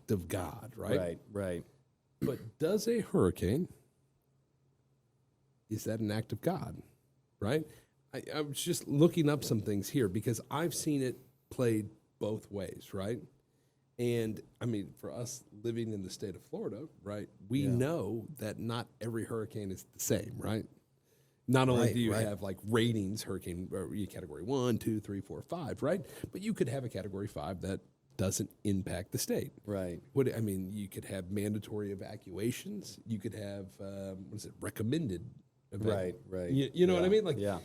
act of God, right? Right, right. But does a hurricane, is that an act of God, right? I was just looking up some things here because I've seen it played both ways, right? And I mean, for us living in the state of Florida, right, we know that not every hurricane is the same, right? Not only do you have like ratings, hurricane or category 1, 2, 3, 4, 5, right? But you could have a category 5 that doesn't impact the state. Right. I mean, you could have mandatory evacuations. You could have, recommended Right, right. You know what I mean? Like, Yeah.